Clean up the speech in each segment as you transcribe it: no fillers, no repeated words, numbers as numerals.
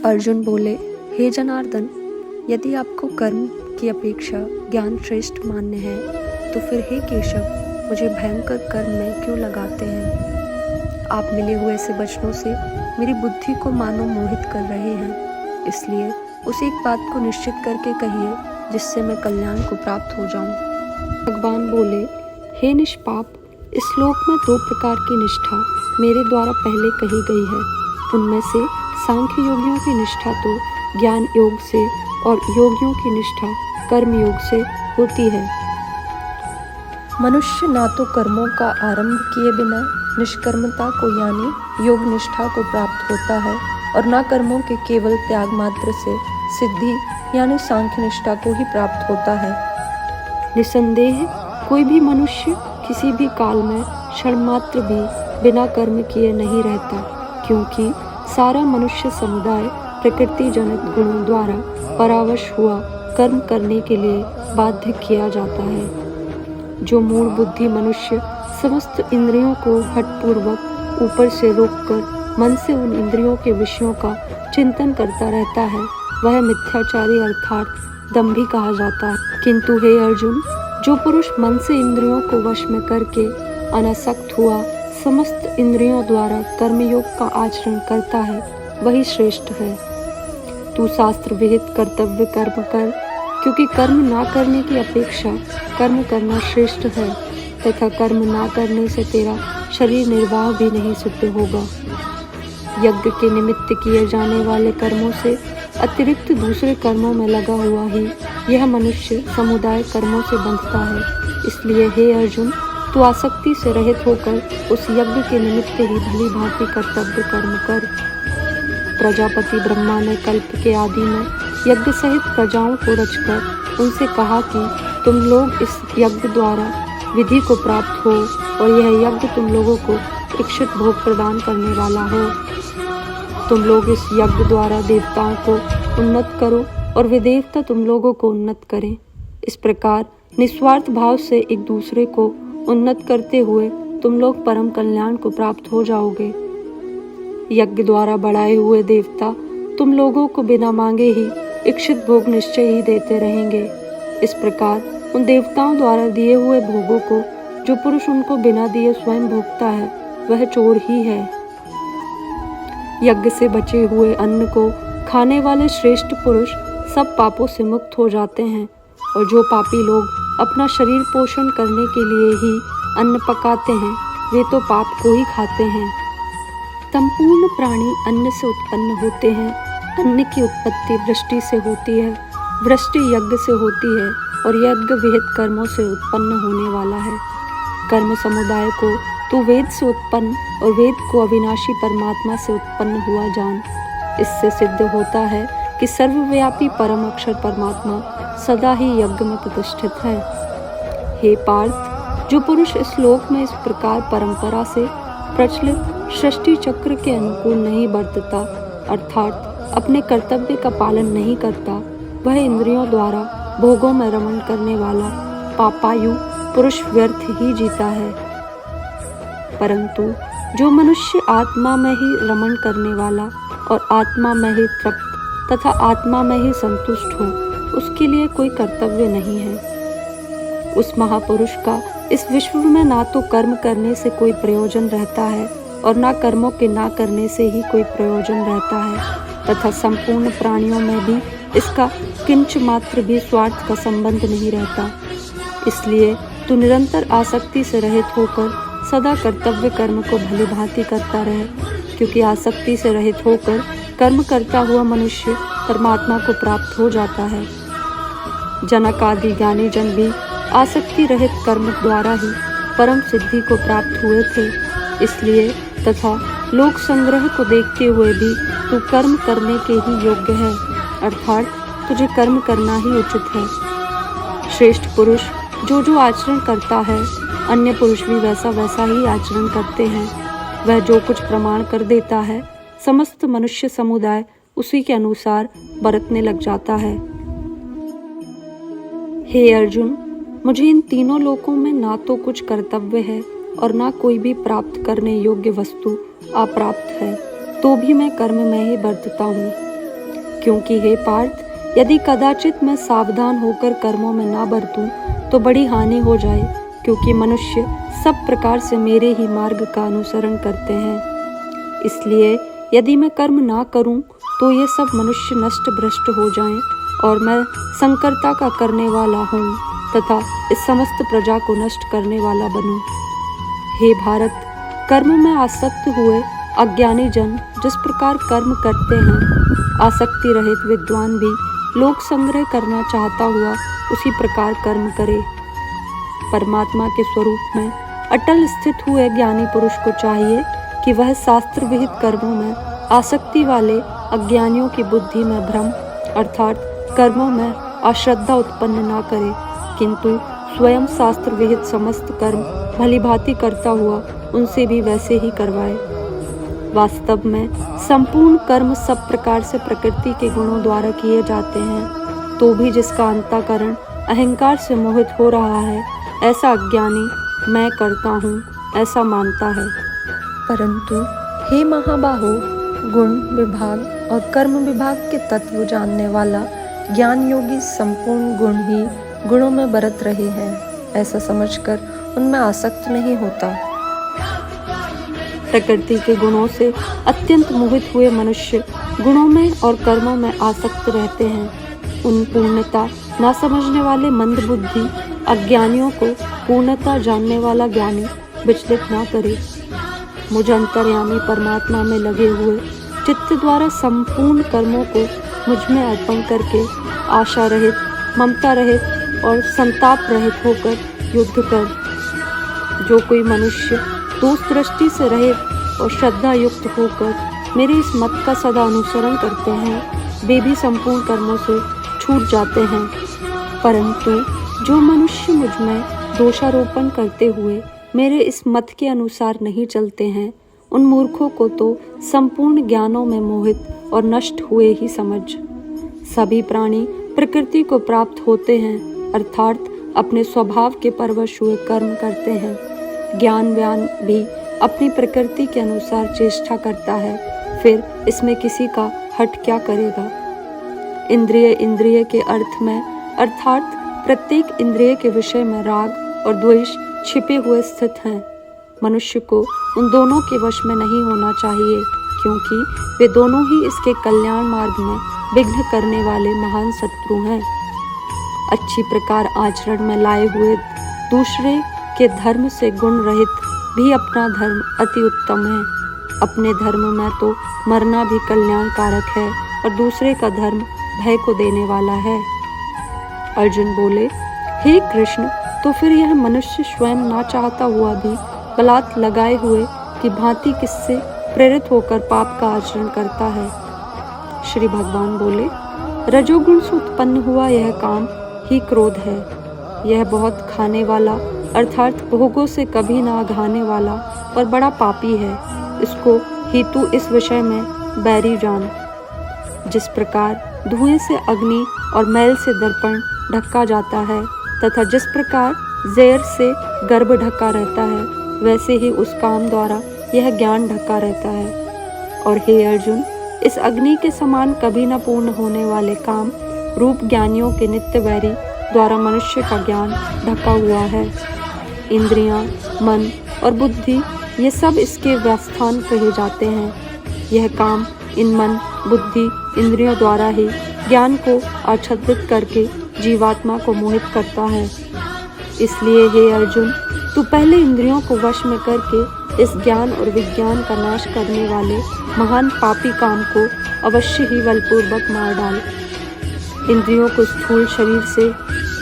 अर्जुन बोले, हे जनार्दन, यदि आपको कर्म की अपेक्षा ज्ञान श्रेष्ठ मान्य है तो फिर हे केशव, मुझे भयंकर कर्म में क्यों लगाते हैं? आप मिले हुए ऐसे वचनों से मेरी बुद्धि को मानो मोहित कर रहे हैं, इसलिए उस एक बात को निश्चित करके कहिए जिससे मैं कल्याण को प्राप्त हो जाऊं। भगवान बोले, हे निष्पाप, इस श्लोक में 2 प्रकार की निष्ठा मेरे द्वारा पहले कही गई है। उनमें से सांख्य योगियों की निष्ठा तो ज्ञान योग से और योगियों की निष्ठा कर्म योग से होती है। मनुष्य ना तो कर्मों का आरंभ किए बिना निष्कर्मता को यानी योग निष्ठा को प्राप्त होता है और ना कर्मों के केवल त्याग मात्र से सिद्धि यानी सांख्य निष्ठा को ही प्राप्त होता है। निसंदेह कोई भी मनुष्य किसी भी काल में क्षण मात्र भी बिना कर्म किए नहीं रहता, क्योंकि सारा मनुष्य समुदाय प्रकृति जनित गुणों द्वारा परावश हुआ कर्म करने के लिए बाध्य किया जाता है। जो मूढ़ बुद्धि मनुष्य समस्त इंद्रियों को हठपूर्वक ऊपर से रोककर मन से उन इंद्रियों के विषयों का चिंतन करता रहता है, वह मिथ्याचारी अर्थात दंभी कहा जाता है। किंतु हे अर्जुन, जो पुरुष मन से इंद्रियों को वश में करके अनासक्त हुआ समस्त इंद्रियों द्वारा कर्मयोग का आचरण करता है, वही श्रेष्ठ है। तू शास्त्र विहित कर्तव्य कर्म कर, क्योंकि कर्म ना करने की अपेक्षा कर्म करना श्रेष्ठ है तथा कर्म ना करने से तेरा शरीर निर्वाह भी नहीं सिद्ध होगा। यज्ञ के निमित्त किए जाने वाले कर्मों से अतिरिक्त दूसरे कर्मों में लगा हुआ ही यह मनुष्य समुदाय कर्मों से बंधता है। इसलिए हे अर्जुन, तू आसक्ति से रहित होकर उस यज्ञ के निमित्त ही भली भांति कर्तव्य कर्म कर। प्रजापति ब्रह्मा ने कल्प के आदि में यज्ञ सहित प्रजाओं को रचकर उनसे कहा कि तुम लोग इस यज्ञ द्वारा विधि को प्राप्त हो और यह यज्ञ तुम लोगों को इच्छित भोग प्रदान करने वाला हो। तुम लोग इस यज्ञ द्वारा देवताओं को उन्नत करो और वे देवता तुम लोगों को उन्नत करें। इस प्रकार निस्वार्थ भाव से एक दूसरे को उन्नत करते हुए तुम लोग परम कल्याण को प्राप्त हो जाओगे। यज्ञ द्वारा बढ़ाए हुए देवता तुम लोगों को बिना मांगे ही इच्छित भोग निश्चय ही देते रहेंगे। इस प्रकार उन देवताओं द्वारा दिए हुए भोगों को जो पुरुष उनको बिना दिए स्वयं भोगता है, वह चोर ही है। यज्ञ से बचे हुए अन्न को खाने वाले श्रेष्ठ पुरुष सब पापों से मुक्त हो जाते हैं, और जो पापी लोग अपना शरीर पोषण करने के लिए ही अन्न पकाते हैं, वे तो पाप को ही खाते हैं। संपूर्ण प्राणी अन्न से उत्पन्न होते हैं। अन्न की उत्पत्ति वृष्टि से होती है, वृष्टि यज्ञ से होती है और यज्ञ विहित कर्मों से उत्पन्न होने वाला है। कर्म समुदाय को तू वेद से उत्पन्न और वेद को अविनाशी परमात्मा से उत्पन्न हुआ जान। इससे सिद्ध होता है कि सर्वव्यापी परम अक्षर परमात्मा सदा ही यज्ञ में प्रतिष्ठित है। हे पार्थ, जो पुरुष इस लोक में इस प्रकार परंपरा से प्रचलित सृष्टि चक्र के अनुकूल नहीं बरतता, अर्थात अपने कर्तव्य का पालन नहीं करता, वह इंद्रियों द्वारा भोगों में रमण करने वाला पापायु पुरुष व्यर्थ ही जीता है। परंतु जो मनुष्य आत्मा में ही रमण करने वाला और आत्मा में ही तृप्त तथा आत्मा में ही संतुष्ट हो, उसके लिए कोई कर्तव्य नहीं है। उस महापुरुष का इस विश्व में ना तो कर्म करने से कोई प्रयोजन रहता है और ना कर्मों के ना करने से ही कोई प्रयोजन रहता है, तथा संपूर्ण प्राणियों में भी इसका किंच मात्र भी स्वार्थ का संबंध नहीं रहता। इसलिए तू निरंतर आसक्ति से रहित होकर सदा कर्तव्य कर्म को भली भांति करता रहे, क्योंकि आसक्ति से रहित होकर कर्म करता हुआ मनुष्य परमात्मा को प्राप्त हो जाता है। जनक आदि ज्ञानी जन भी आसक्ति रहित कर्म द्वारा ही परम सिद्धि को प्राप्त हुए थे। इसलिए तथा लोक संग्रह को देखते हुए भी तू कर्म करने के ही योग्य है, अर्थात तुझे कर्म करना ही उचित है। श्रेष्ठ पुरुष जो जो आचरण करता है, अन्य पुरुष भी वैसा वैसा ही आचरण करते हैं। वह जो कुछ प्रमाण कर देता है, समस्त मनुष्य समुदाय उसी के अनुसार बरतने लग जाता है। हे अर्जुन, मुझे इन तीनों लोकों में ना तो कुछ कर्तव्य है और ना कोई भी प्राप्त करने योग्य वस्तु अप्राप्त है, तो भी मैं कर्म में ही बरतता हूँ। क्योंकि हे पार्थ, यदि कदाचित मैं सावधान होकर कर्मों में ना बरतूं तो बड़ी हानि हो जाए, क्योंकि मनुष्य सब प्रकार से मेरे ही मार्ग का अनुसरण करते हैं। इसलिए यदि मैं कर्म ना करूं तो ये सब मनुष्य नष्ट भ्रष्ट हो जाएं और मैं संकरता का करने वाला हूँ तथा इस समस्त प्रजा को नष्ट करने वाला बनूं। हे भारत, कर्म में आसक्त हुए अज्ञानी जन जिस प्रकार कर्म करते हैं, आसक्ति रहित विद्वान भी लोक संग्रह करना चाहता हुआ उसी प्रकार कर्म करे। परमात्मा के स्वरूप में अटल स्थित हुए ज्ञानी पुरुष को चाहिए कि वह शास्त्र विहित कर्मों में आसक्ति वाले अज्ञानियों की बुद्धि में भ्रम अर्थात कर्मों में अश्रद्धा उत्पन्न ना करे, किंतु स्वयं शास्त्र विहित समस्त कर्म भलीभांति करता हुआ उनसे भी वैसे ही करवाए। वास्तव में संपूर्ण कर्म सब प्रकार से प्रकृति के गुणों द्वारा किए जाते हैं, तो भी जिसका अंतःकरण अहंकार से मोहित हो रहा है, ऐसा अज्ञानी मैं करता हूँ ऐसा मानता है। परंतु हे महाबाहो, गुण विभाग और कर्म विभाग के तत्व जानने वाला ज्ञान योगी संपूर्ण गुण ही गुणों में बरत रहे हैं, ऐसा समझकर उनमें आसक्त नहीं होता। प्रकृति के गुणों से अत्यंत मोहित हुए मनुष्य गुणों में और कर्मों में आसक्त रहते हैं। उन पूर्णता ना समझने वाले मंद बुद्धि अज्ञानियों को पूर्णता जानने वाला ज्ञानी विचलित ना करे। मुझ अंतर्यामी परमात्मा में लगे हुए चित्त द्वारा संपूर्ण कर्मों को मुझ में अर्पण करके आशा रहित, ममता रहित और संताप रहित होकर युद्ध कर। जो कोई मनुष्य दोष दृष्टि से रहित और श्रद्धा युक्त होकर मेरे इस मत का सदा अनुसरण करते हैं, वे भी संपूर्ण कर्मों से छूट जाते हैं। परंतु जो मनुष्य मुझ में दोषारोपण करते हुए मेरे इस मत के अनुसार नहीं चलते हैं, उन मूर्खों को तो संपूर्ण ज्ञानों में मोहित और नष्ट हुए ही समझ। सभी प्राणी प्रकृति को प्राप्त होते हैं, अर्थात अपने स्वभाव के परवश हुए कर्म करते हैं। ज्ञानवान भी अपनी प्रकृति के अनुसार चेष्टा करता है, फिर इसमें किसी का हट क्या करेगा। इंद्रिय के अर्थ में अर्थात प्रत्येक इंद्रिय के विषय में राग और द्वेष छिपे हुए स्थित हैं। मनुष्य को उन दोनों के वश में नहीं होना चाहिए, क्योंकि वे दोनों ही इसके कल्याण मार्ग में विघ्न करने वाले महान शत्रु हैं। अच्छी प्रकार आचरण में लाए हुए दूसरे के धर्म से गुण रहित भी अपना धर्म अति उत्तम है। अपने धर्म में तो मरना भी कल्याणकारक है और दूसरे का धर्म भय को देने वाला है। अर्जुन बोले, हे कृष्ण, तो फिर यह मनुष्य स्वयं ना चाहता हुआ भी बलात् लगाए हुए कि भांति किससे प्रेरित होकर पाप का आचरण करता है। श्री भगवान बोले, रजोगुण से उत्पन्न हुआ यह काम ही क्रोध है। यह बहुत खाने वाला अर्थात भोगों से कभी ना घाने वाला और बड़ा पापी है। इसको ही तू इस विषय में बैरी जान। जिस प्रकार धुएं से अग्नि और मैल से दर्पण ढका जाता है तथा जिस प्रकार ज़ेर से गर्भ ढका रहता है, वैसे ही उस काम द्वारा यह ज्ञान ढका रहता है। और हे अर्जुन, इस अग्नि के समान कभी न पूर्ण होने वाले काम रूप ज्ञानियों के नित्य वैरी द्वारा मनुष्य का ज्ञान ढका हुआ है। इंद्रियां, मन और बुद्धि ये सब इसके व्यास्थान कहे जाते हैं। यह काम इन मन, बुद्धि, इंद्रियों द्वारा ही ज्ञान को आच्छादित करके जीवात्मा को मोहित करता है। इसलिए हे अर्जुन, तू पहले इंद्रियों को वश में करके इस ज्ञान और विज्ञान का नाश करने वाले महान पापी काम को अवश्य ही बलपूर्वक मार डाल। इंद्रियों को स्थूल शरीर से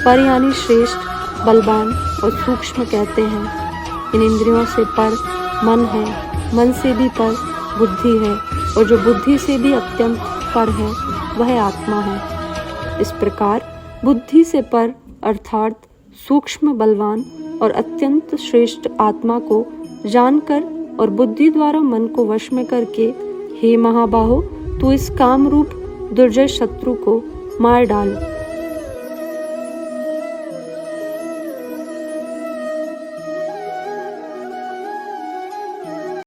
पर यानी श्रेष्ठ, बलवान और सूक्ष्म कहते हैं। इन इंद्रियों से पर मन है, मन से भी पर बुद्धि है, और जो बुद्धि से भी अत्यंत पर है वह आत्मा है। इस प्रकार बुद्धि से पर अर्थात सूक्ष्म, बलवान और अत्यंत श्रेष्ठ आत्मा को जानकर और बुद्धि द्वारा मन को वश में करके, हे महाबाहो, तू इस काम रूप दुर्जय शत्रु को मार डाल।